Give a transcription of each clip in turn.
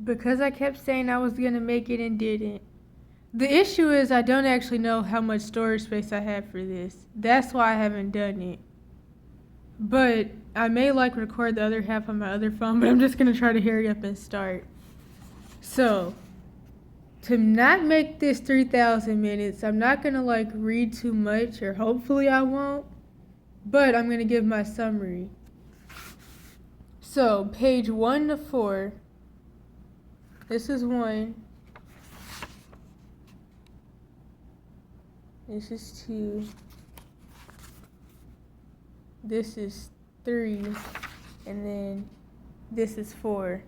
because I kept saying I was going to make it and didn't. The issue is I don't actually know how much storage space I have for this. That's why I haven't done it. But I may record the other half on my other phone, but I'm just going to try to hurry up and start. So, to not make this 3,000 minutes, I'm not going to read too much, or hopefully I won't, but I'm going to give my summary. So, page 1 to 4. This is 1. This is 2. This is 3. And then this is 4.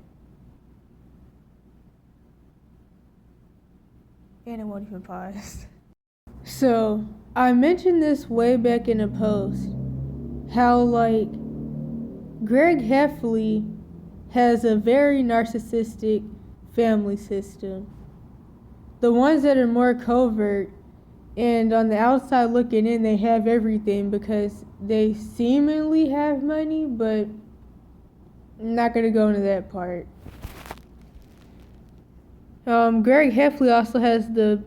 And it won't even pause. So, I mentioned this way back in a post. How, Gre Heffley has a very narcissistic family system. The ones that are more covert and on the outside looking in, they have everything because they seemingly have money, but I'm not going to go into that part. Gre Heffley also has the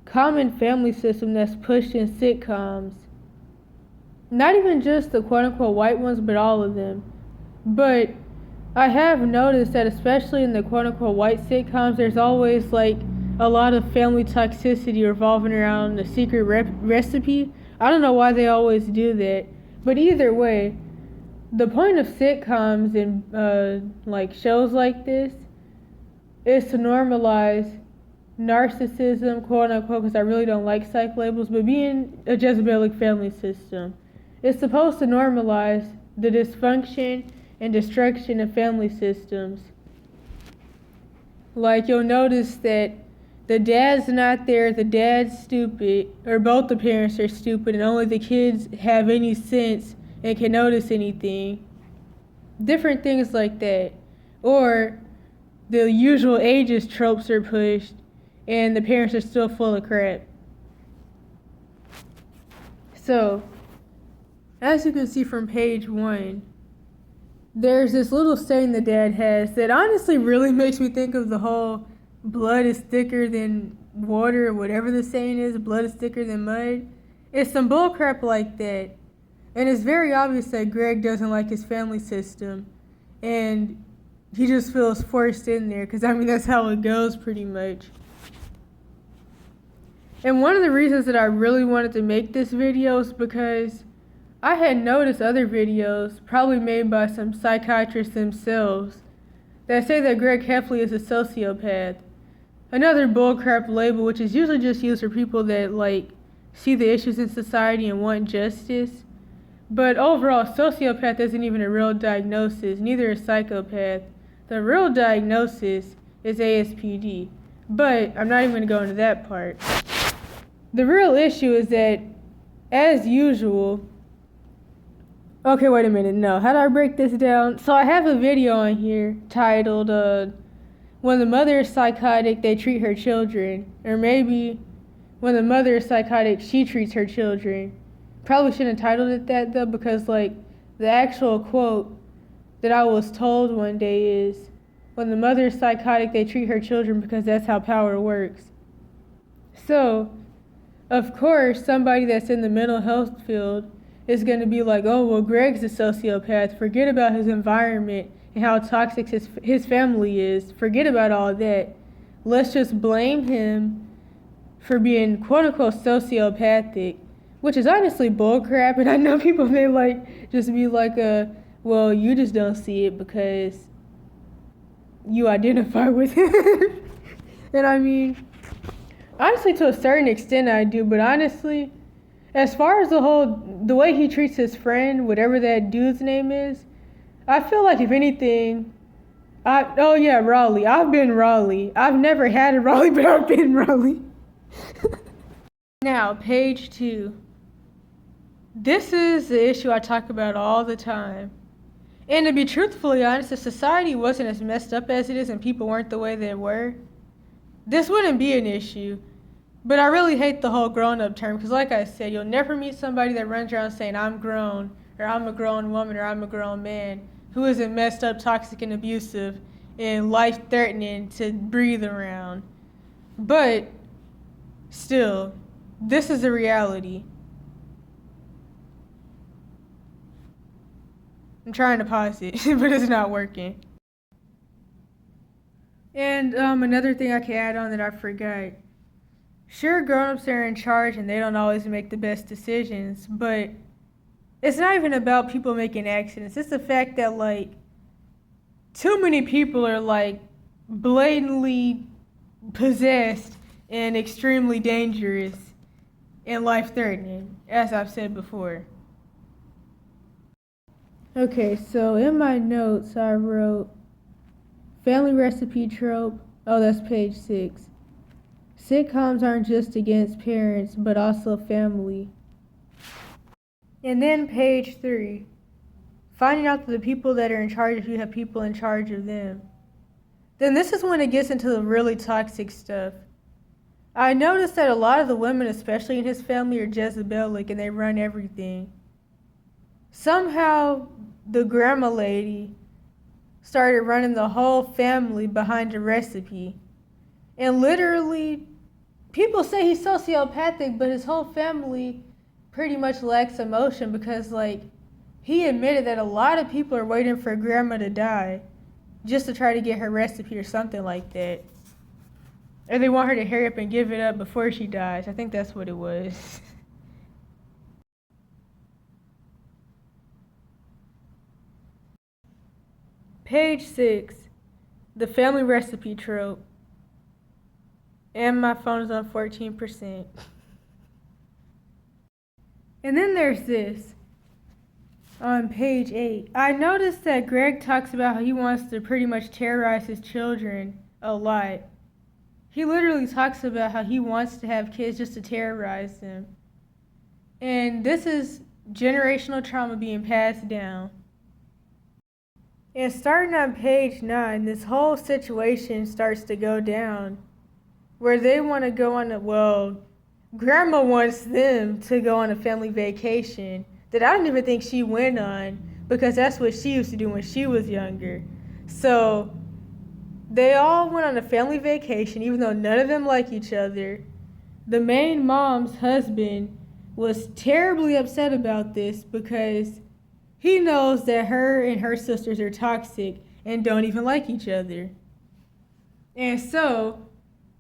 common family system that's pushed in sitcoms. Not even just the quote-unquote white ones, but all of them. But I have noticed that especially in the quote-unquote white sitcoms, there's always a lot of family toxicity revolving around a secret recipe. I don't know why they always do that. But either way, the point of sitcoms and shows like this is to normalize narcissism, quote unquote, because I really don't like psych labels, but being a Jezebelic family system. It's supposed to normalize the dysfunction and destruction of family systems. You'll notice that the dad's not there, the dad's stupid, or both the parents are stupid, and only the kids have any sense and can notice anything. Different things like that. Or the usual ageist tropes are pushed, and the parents are still full of crap. So, as you can see from page 1, there's this little saying the dad has that honestly really makes me think of the whole blood is thicker than water, or whatever the saying is, blood is thicker than mud. It's some bullcrap like that. And it's very obvious that Greg doesn't like his family system. And he just feels forced in there, because that's how it goes pretty much. And one of the reasons that I really wanted to make this video is because I had noticed other videos, probably made by some psychiatrists themselves, that say that Gre Heffley is a sociopath. Another bullcrap label, which is usually just used for people that see the issues in society and want justice. But overall, sociopath isn't even a real diagnosis, neither is psychopath. The real diagnosis is ASPD. But I'm not even going to go into that part. The real issue is that, as usual, okay, wait a minute, no. How do I break this down? So I have a video on here titled, When the Mother is Psychotic, They Treat Her Children. Or maybe, When the Mother is Psychotic, She Treats Her Children. Probably shouldn't have titled it that, though, because, the actual quote that I was told one day is, when the mother is psychotic, they treat her children because that's how power works. So, of course, somebody that's in the mental health field is going to be like, oh, well, Greg's a sociopath. Forget about his environment and how toxic his family is. Forget about all that. Let's just blame him for being quote-unquote sociopathic, which is honestly bullcrap. And I know people may just be well, you just don't see it because you identify with him. And honestly, to a certain extent I do, but honestly, as far as the way he treats his friend, whatever that dude's name is, I feel like if anything, Raleigh. I've been Raleigh. I've never had a Raleigh, but I've been Raleigh. Now, page 2. This is the issue I talk about all the time. And to be truthfully honest, if society wasn't as messed up as it is and people weren't the way they were, this wouldn't be an issue. But I really hate the whole grown-up term, because like I said, you'll never meet somebody that runs around saying, I'm grown, or I'm a grown woman, or I'm a grown man, who isn't messed up, toxic, and abusive, and life-threatening to breathe around. But still, this is a reality. I'm trying to pause it, but it's not working. And another thing I can add on that I forgot. Sure, grown-ups are in charge and they don't always make the best decisions, but it's not even about people making accidents. It's the fact that, like, too many people are, like, blatantly possessed and extremely dangerous and life-threatening, as I've said before. Okay, so in my notes I wrote family recipe trope. Oh, that's page 6. Sitcoms aren't just against parents, but also family. And then page 3. Finding out that the people that are in charge of you have people in charge of them. Then this is when it gets into the really toxic stuff. I noticed that a lot of the women, especially in his family, are Jezebelic and they run everything. Somehow, the grandma lady started running the whole family behind a recipe. And literally, people say he's sociopathic, but his whole family pretty much lacks emotion because, like, he admitted that a lot of people are waiting for grandma to die just to try to get her recipe or something like that. Or they want her to hurry up and give it up before she dies. I think that's what it was. Page 6. The family recipe trope. And my phone is on 14%. And then there's this. On page 8. I noticed that Greg talks about how he wants to pretty much terrorize his children a lot. He literally talks about how he wants to have kids just to terrorize them. And this is generational trauma being passed down. And starting on page 9, this whole situation starts to go down. Where they want to go on grandma wants them to go on a family vacation that I don't even think she went on because that's what she used to do when she was younger. So they all went on a family vacation, even though none of them like each other. The main mom's husband was terribly upset about this because he knows that her and her sisters are toxic and don't even like each other. And so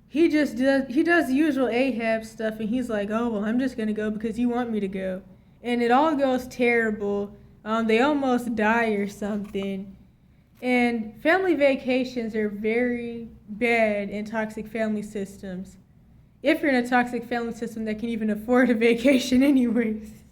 he does the usual Ahab stuff, and he's like, oh, well, I'm just going to go because you want me to go. And it all goes terrible. They almost die or something. And family vacations are very bad in toxic family systems. If you're in a toxic family system that can even afford a vacation anyways.